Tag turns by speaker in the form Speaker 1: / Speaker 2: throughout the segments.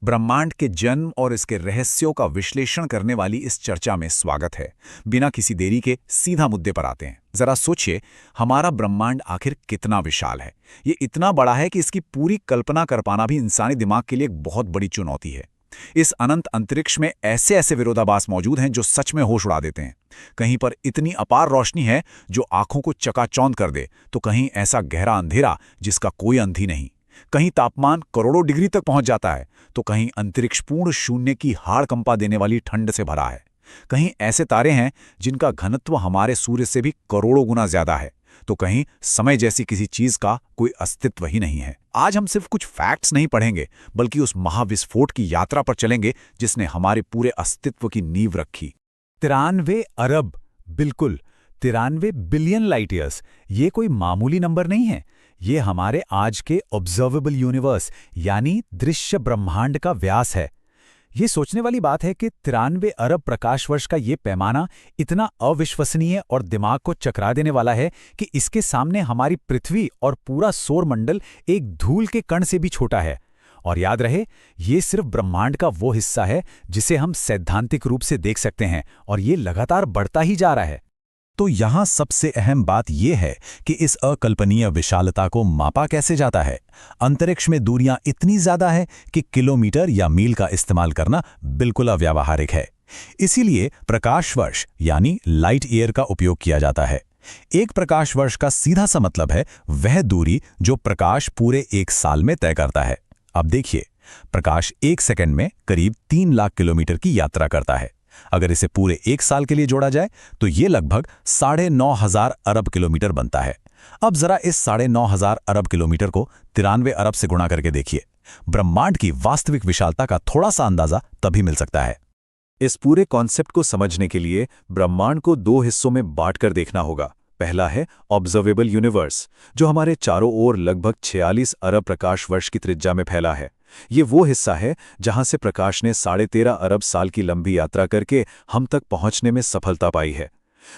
Speaker 1: ब्रह्मांड के जन्म और इसके रहस्यों का विश्लेषण करने वाली इस चर्चा में स्वागत है। बिना किसी देरी के सीधा मुद्दे पर आते हैं। जरा सोचिए, हमारा ब्रह्मांड आखिर कितना विशाल है। ये इतना बड़ा है कि इसकी पूरी कल्पना कर पाना भी इंसानी दिमाग के लिए एक बहुत बड़ी चुनौती है। इस अनंत अंतरिक्ष में ऐसे ऐसे विरोधाभास मौजूद हैं जो सच में होश उड़ा देते हैं। कहीं पर इतनी अपार रोशनी है जो आंखों को चकाचौंध कर दे, तो कहीं ऐसा गहरा अंधेरा जिसका कोई अंत ही नहीं। कहीं तापमान करोड़ों डिग्री तक पहुंच जाता है, तो कहीं अंतरिक्ष पूर्ण शून्य की हाड़ कंपा देने वाली ठंड से भरा है। कहीं ऐसे तारे हैं जिनका घनत्व हमारे सूर्य से भी करोड़ों गुना ज्यादा है, तो कहीं समय जैसी किसी चीज का कोई अस्तित्व ही नहीं है। आज हम सिर्फ कुछ फैक्ट्स नहीं पढ़ेंगे, बल्कि उस महाविस्फोट की यात्रा पर चलेंगे जिसने हमारे पूरे अस्तित्व की नींव रखी।
Speaker 2: 93 अरब, बिल्कुल 93 बिलियन लाइट ईयर्स। ये कोई मामूली नंबर नहीं है। ये हमारे आज के ऑब्जर्वेबल यूनिवर्स यानी दृश्य ब्रह्मांड का व्यास है। ये सोचने वाली बात है कि 93 अरब प्रकाश वर्ष का ये पैमाना इतना अविश्वसनीय और दिमाग को चकरा देने वाला है कि इसके सामने हमारी पृथ्वी और पूरा सौर मंडल एक धूल के कण से भी छोटा है। और याद रहे, ये सिर्फ ब्रह्मांड का वो हिस्सा है जिसे हम सैद्धांतिक रूप से देख सकते हैं, और ये लगातार बढ़ता ही जा रहा है।
Speaker 3: तो यहाँ सबसे अहम बात यह है कि इस अकल्पनीय विशालता को मापा कैसे जाता है। अंतरिक्ष में दूरियां इतनी ज्यादा है कि किलोमीटर या मील का इस्तेमाल करना बिल्कुल अव्यावहारिक है। इसीलिए प्रकाश वर्ष यानी लाइट ईयर का उपयोग किया जाता है। एक प्रकाश वर्ष का सीधा सा मतलब है वह दूरी जो प्रकाश पूरे एक साल में तय करता है। अब देखिए, प्रकाश एक सेकंड में करीब 3 लाख किलोमीटर की यात्रा करता है। अगर इसे पूरे एक साल के लिए जोड़ा जाए तो ये लगभग 9,500 अरब किलोमीटर बनता है। अब जरा इस 9,500 अरब किलोमीटर को 93 अरब से गुणा करके देखिए। ब्रह्मांड की वास्तविक विशालता का थोड़ा सा अंदाजा तभी मिल सकता है।
Speaker 1: इस पूरे कॉन्सेप्ट को समझने के लिए ब्रह्मांड को 2 हिस्सों में बांटकर देखना होगा। पहला है ऑब्जर्वेबल यूनिवर्स, जो हमारे चारों ओर लगभग 46 अरब प्रकाश वर्ष की त्रिज्या में फैला है। ये वो हिस्सा है जहां से प्रकाश ने 13.5 अरब साल की लंबी यात्रा करके हम तक पहुंचने में सफलता पाई है।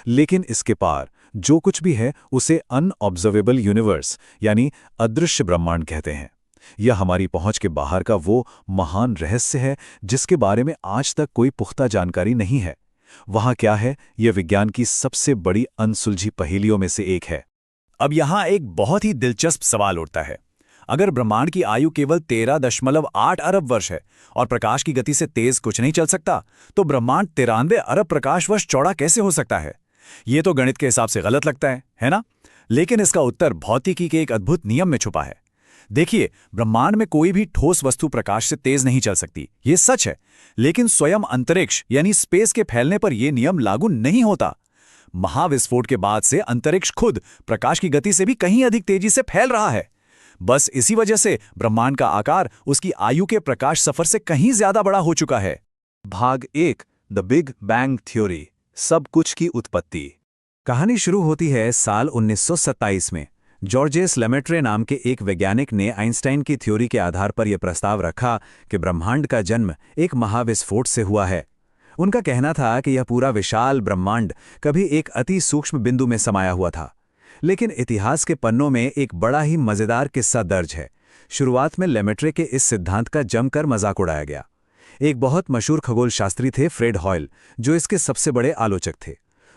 Speaker 1: लेकिन इसके पार जो कुछ भी है उसे अनऑब्जर्वेबल यूनिवर्स यानी अदृश्य ब्रह्मांड कहते हैं। यह हमारी पहुंच के बाहर का वो महान रहस्य है जिसके बारे में आज तक कोई पुख्ता जानकारी नहीं है। वहां क्या है, यह विज्ञान की सबसे बड़ी अनसुलझी पहेलियों में से एक है।
Speaker 2: अब यहाँ एक बहुत ही दिलचस्प सवाल उठता है। अगर ब्रह्मांड की आयु केवल 13.8 अरब वर्ष है और प्रकाश की गति से तेज कुछ नहीं चल सकता, तो ब्रह्मांड 93 अरब प्रकाश वर्ष चौड़ा कैसे हो सकता है? ये तो गणित के हिसाब से गलत लगता है ना? लेकिन इसका उत्तर भौतिकी के एक अद्भुत नियम में छुपा है। देखिए, ब्रह्मांड में कोई भी ठोस वस्तु प्रकाश से तेज नहीं चल सकती, ये सच है। लेकिन स्वयं अंतरिक्ष यानी स्पेस के फैलने पर यह नियम लागू नहीं होता। महाविस्फोट के बाद से अंतरिक्ष खुद प्रकाश की गति से भी कहीं अधिक तेजी से फैल रहा है। बस इसी वजह से ब्रह्मांड का आकार उसकी आयु के प्रकाश सफर से कहीं ज्यादा बड़ा हो चुका है।
Speaker 1: भाग 1, द बिग बैंग थ्योरी, सब कुछ की उत्पत्ति। कहानी शुरू होती है साल 1927 में। जॉर्जेस लेमेट्रे नाम के एक वैज्ञानिक ने आइंस्टाइन की थ्योरी के आधार पर यह प्रस्ताव रखा कि ब्रह्मांड का जन्म एक महाविस्फोट से हुआ है। उनका कहना था कि यह पूरा विशाल ब्रह्मांड कभी एक अति सूक्ष्म बिंदु में समाया हुआ था। लेकिन इतिहास के पन्नों में एक बड़ा ही मजेदार किस्सा दर्ज है। शुरुआत में लेमेट्रे के इस सिद्धांत का जमकर मजाक उड़ाया गया। एक बहुत मशहूर खगोल शास्त्री थे फ्रेड हॉयल, जो इसके सबसे बड़े आलोचक थे।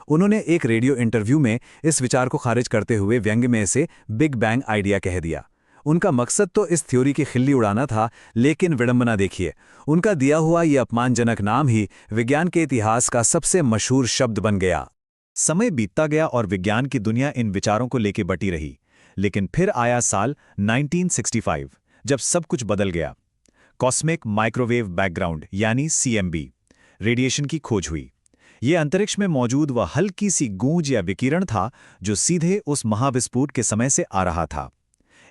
Speaker 1: उन्होंने एक रेडियो इंटरव्यू में इस विचार को खारिज करते हुए व्यंग्य में इसे बिग बैंग आइडिया कह दिया। उनका मकसद तो इस थ्योरी की खिल्ली उड़ाना था, लेकिन विडंबना देखिए, उनका दिया हुआ ये अपमानजनक नाम ही विज्ञान के इतिहास का सबसे मशहूर शब्द बन गया। समय बीतता गया और विज्ञान की दुनिया इन विचारों को लेकर बटी रही। लेकिन फिर आया साल 1965, जब सब कुछ बदल गया। कॉस्मिक माइक्रोवेव बैकग्राउंड यानी CMB रेडिएशन की खोज हुई। ये अंतरिक्ष में मौजूद वह हल्की सी गूंज या विकिरण था जो सीधे उस महाविस्फोट के समय से आ रहा था।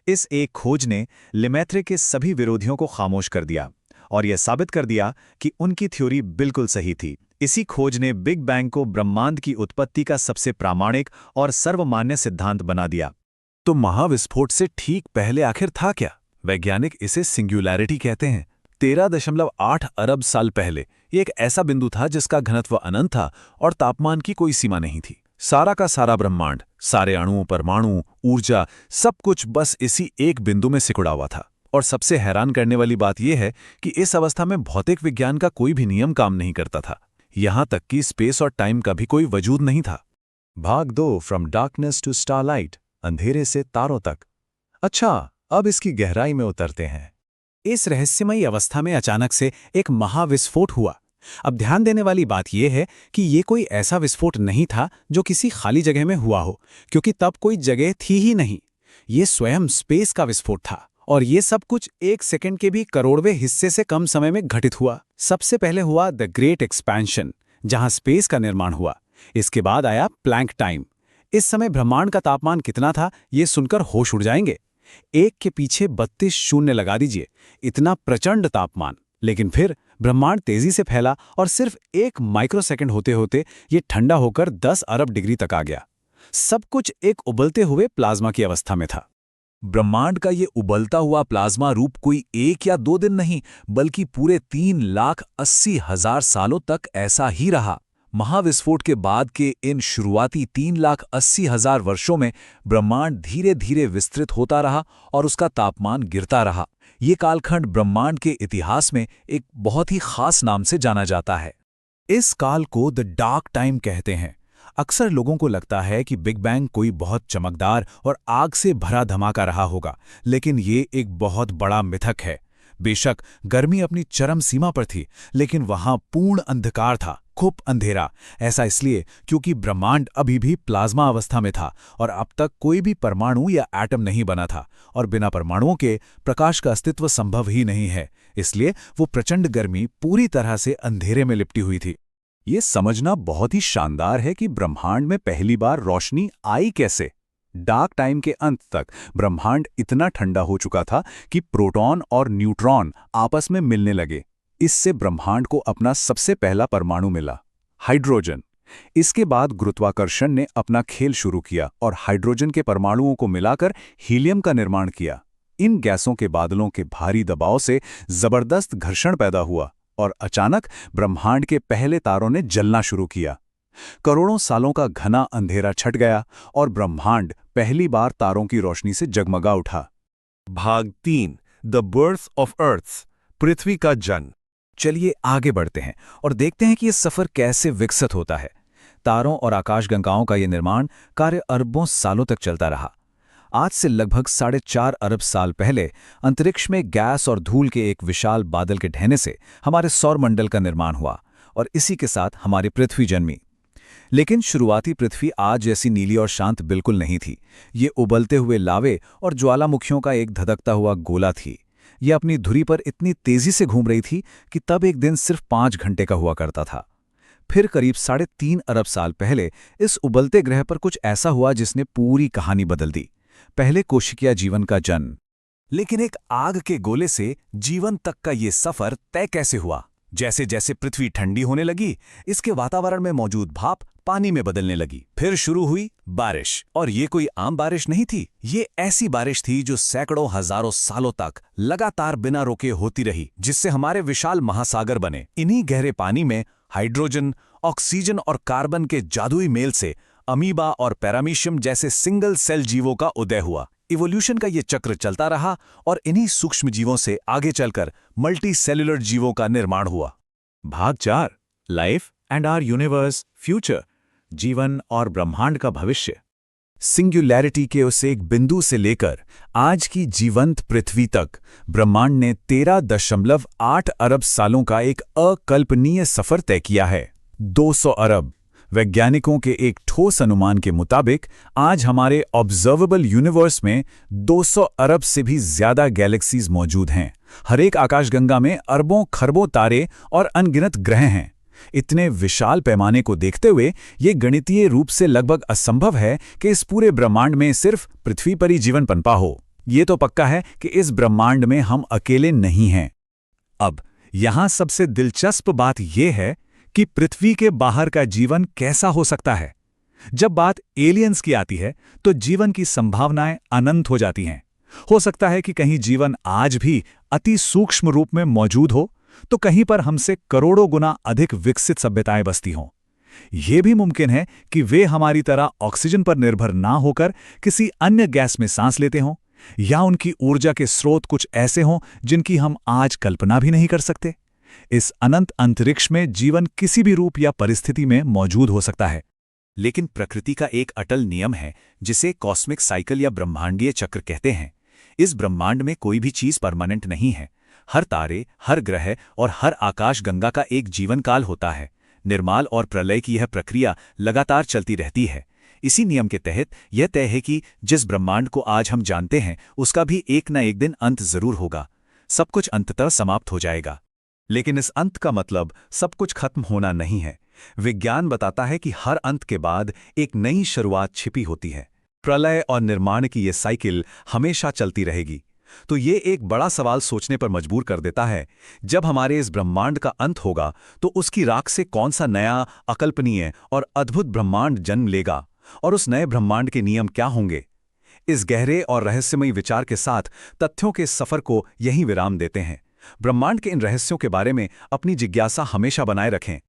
Speaker 1: इस एक खोज ने लेमेत्रे के सभी विरोधियों को खामोश कर दिया और यह साबित कर दिया कि उनकी थ्योरी बिल्कुल सही थी। इसी खोज ने बिग बैंग को ब्रह्मांड की उत्पत्ति का सबसे प्रामाणिक और सर्वमान्य सिद्धांत बना दिया।
Speaker 3: तो महाविस्फोट से ठीक पहले आखिर था क्या? वैज्ञानिक इसे सिंगुलैरिटी कहते हैं। 13.8 अरब साल पहले ये एक ऐसा बिंदु था जिसका घनत्व अनंत था और तापमान की कोई सीमा नहीं थी। सारा का सारा ब्रह्मांड, सारे अणुओं, परमाणु, ऊर्जा, सब कुछ बस इसी एक बिंदु में सिकुड़ा हुआ था।
Speaker 2: और सबसे हैरान करने वाली बात यह है कि इस अवस्था में भौतिक विज्ञान का कोई भी नियम काम नहीं करता था। यहां तक कि स्पेस और टाइम का भी कोई वजूद नहीं था।
Speaker 1: भाग 2 फ्रॉम डार्कनेस टू स्टारलाइट, अंधेरे से तारों तक। अच्छा, अब इसकी गहराई में उतरते हैं।
Speaker 3: इस रहस्यमयी अवस्था में अचानक से एक महाविस्फोट हुआ। अब ध्यान देने वाली बात यह है कि ये कोई ऐसा विस्फोट नहीं था जो किसी खाली जगह में हुआ हो, क्योंकि तब कोई जगह थी ही नहीं। ये स्वयं स्पेस का विस्फोट था, और ये सब कुछ 1 सेकंड के भी करोड़वें हिस्से से कम समय में घटित हुआ। सबसे पहले हुआ द ग्रेट एक्सपेंशन, जहां स्पेस का निर्माण हुआ। इसके बाद आया प्लैंक टाइम। इस समय ब्रह्मांड का तापमान कितना था, ये सुनकर होश उड़ जाएंगे। 1 के पीछे 32 शून्य लगा दीजिए, इतना प्रचंड तापमान। लेकिन फिर ब्रह्मांड तेजी से फैला और सिर्फ 1 माइक्रोसेकंड होते होते ये ठंडा होकर 10 अरब डिग्री तक आ गया। सब कुछ एक उबलते हुए प्लाज्मा की अवस्था में था।
Speaker 2: ब्रह्मांड का ये उबलता हुआ प्लाज्मा रूप कोई 1 या 2 दिन नहीं, बल्कि पूरे 3,80,000 सालों तक ऐसा ही रहा। महाविस्फोट के बाद के इन शुरुआती 3,80,000 वर्षों में ब्रह्मांड धीरे धीरे विस्तृत होता रहा और उसका तापमान गिरता रहा। ये कालखंड ब्रह्मांड के इतिहास में एक बहुत ही खास नाम से जाना जाता है।
Speaker 3: इस काल को द डार्क टाइम कहते हैं। अक्सर लोगों को लगता है कि बिग बैंग कोई बहुत चमकदार और आग से भरा धमाका रहा होगा, लेकिन ये एक बहुत बड़ा मिथक है। बेशक गर्मी अपनी चरम सीमा पर थी, लेकिन वहां पूर्ण अंधकार था, खूब अंधेरा। ऐसा इसलिए क्योंकि ब्रह्मांड अभी भी प्लाज्मा अवस्था में था और अब तक कोई भी परमाणु या एटम नहीं बना था, और बिना परमाणुओं के प्रकाश का अस्तित्व संभव ही नहीं है। इसलिए वो प्रचंड गर्मी पूरी तरह से अंधेरे में लिपटी हुई थी।
Speaker 2: ये समझना बहुत ही शानदार है कि ब्रह्मांड में पहली बार रोशनी आई कैसे। डार्क टाइम के अंत तक ब्रह्मांड इतना ठंडा हो चुका था कि प्रोटॉन और न्यूट्रॉन आपस में मिलने लगे। इससे ब्रह्मांड को अपना सबसे पहला परमाणु मिला, हाइड्रोजन। इसके बाद गुरुत्वाकर्षण ने अपना खेल शुरू किया और हाइड्रोजन के परमाणुओं को मिलाकर हीलियम का निर्माण किया। इन गैसों के बादलों के भारी दबाव से जबरदस्त घर्षण पैदा हुआ और अचानक ब्रह्मांड के पहले तारों ने जलना शुरू किया। करोड़ों सालों का घना अंधेरा छट गया और ब्रह्मांड पहली बार तारों की रोशनी से जगमगा उठा।
Speaker 4: भाग 3 द बर्थ ऑफ अर्थ, पृथ्वी का जन्म।
Speaker 3: चलिए आगे बढ़ते हैं और देखते हैं कि यह सफर कैसे विकसित होता है। तारों और आकाशगंगाओं का यह निर्माण कार्य अरबों सालों तक चलता रहा। आज से लगभग 4.5 अरब साल पहले अंतरिक्ष में गैस और धूल के एक विशाल बादल के ढहने से हमारे सौरमंडल का निर्माण हुआ और इसी के साथ हमारी पृथ्वी जन्मी। लेकिन शुरुआती पृथ्वी आज जैसी नीली और शांत बिल्कुल नहीं थी। ये उबलते हुए लावे और ज्वालामुखियों का एक धधकता हुआ गोला थी। यह अपनी धुरी पर इतनी तेजी से घूम रही थी कि तब एक दिन सिर्फ 5 घंटे का हुआ करता था। फिर करीब 3.5 अरब साल पहले इस उबलते ग्रह पर कुछ ऐसा हुआ जिसने पूरी कहानी बदल दी। पहले कोशिकीय जीवन का जन्म।
Speaker 2: लेकिन एक आग के गोले से जीवन तक का ये सफर तय कैसे हुआ? जैसे जैसे पृथ्वी ठंडी होने लगी, इसके वातावरण में मौजूद भाप पानी में बदलने लगी। फिर शुरू हुई बारिश, और ये कोई आम बारिश नहीं थी। ये ऐसी बारिश थी जो सैकड़ों हजारों सालों तक लगातार बिना रोके होती रही, जिससे हमारे विशाल महासागर बने। इन्हीं गहरे पानी में हाइड्रोजन, ऑक्सीजन और कार्बन के जादुई मेल से अमीबा और पैरामीशियम जैसे सिंगल सेल जीवों का उदय हुआ। इवोल्यूशन का ये चक्र चलता रहा और इन्हीं सूक्ष्म जीवों से आगे चलकर मल्टी सेल्युलर जीवों का निर्माण हुआ।
Speaker 1: भाग 4 life and our universe future, जीवन और ब्रह्मांड का भविष्य।
Speaker 2: सिंगुलैरिटी के उस एक बिंदु से लेकर आज की जीवंत पृथ्वी तक ब्रह्मांड ने 13.8 अरब सालों का एक अकल्पनीय सफर तय किया है। 200 अरब। वैज्ञानिकों के एक ठोस अनुमान के मुताबिक आज हमारे ऑब्जर्वेबल यूनिवर्स में 200 अरब से भी ज्यादा गैलेक्सीज मौजूद हैं। हर एक आकाशगंगा में अरबों खरबों तारे और अनगिनत ग्रह हैं। इतने विशाल पैमाने को देखते हुए ये गणितीय रूप से लगभग असंभव है कि इस पूरे ब्रह्मांड में सिर्फ पृथ्वी पर ही जीवन पनपा हो। ये तो पक्का है कि इस ब्रह्मांड में हम अकेले नहीं हैं।
Speaker 1: अब यहां सबसे दिलचस्प बात यह है कि पृथ्वी के बाहर का जीवन कैसा हो सकता है। जब बात एलियंस की आती है तो जीवन की संभावनाएं अनंत हो जाती हैं। हो सकता है कि कहीं जीवन आज भी अति सूक्ष्म रूप में मौजूद हो, तो कहीं पर हमसे करोड़ों गुना अधिक विकसित सभ्यताएं बसती हों। यह भी मुमकिन है कि वे हमारी तरह ऑक्सीजन पर निर्भर ना होकर किसी अन्य गैस में सांस लेते हों
Speaker 3: या उनकी ऊर्जा के स्रोत कुछ ऐसे हों जिनकी हम आज कल्पना भी नहीं कर सकते। इस अनंत अंतरिक्ष में जीवन किसी भी रूप या परिस्थिति में मौजूद हो सकता है।
Speaker 2: लेकिन प्रकृति का एक अटल नियम है जिसे कॉस्मिक साइकिल या ब्रह्मांडीय चक्र कहते हैं। इस ब्रह्मांड में कोई भी चीज परमानेंट नहीं है। हर तारे, हर ग्रह और हर आकाशगंगा का एक जीवन काल होता है। निर्माल और प्रलय की यह प्रक्रिया लगातार चलती रहती है। इसी नियम के तहत यह तय है कि जिस ब्रह्मांड को आज हम जानते हैं उसका भी एक न एक दिन अंत जरूर होगा। सब कुछ अंततः समाप्त हो जाएगा।
Speaker 3: लेकिन इस अंत का मतलब सब कुछ खत्म होना नहीं है। विज्ञान बताता है कि हर अंत के बाद एक नई शुरुआत छिपी होती है। प्रलय और निर्माण की ये साइकिल हमेशा चलती रहेगी। तो ये एक बड़ा सवाल सोचने पर मजबूर कर देता है। जब हमारे इस ब्रह्मांड का अंत होगा तो उसकी राख से कौन सा नया, अकल्पनीय और अद्भुत ब्रह्मांड जन्म लेगा, और उस नए ब्रह्मांड के नियम क्या होंगे? इस गहरे और रहस्यमयी विचार के साथ तथ्यों के सफर को यहीं विराम देते हैं। ब्रह्मांड के इन रहस्यों के बारे में अपनी जिज्ञासा हमेशा बनाए रखें।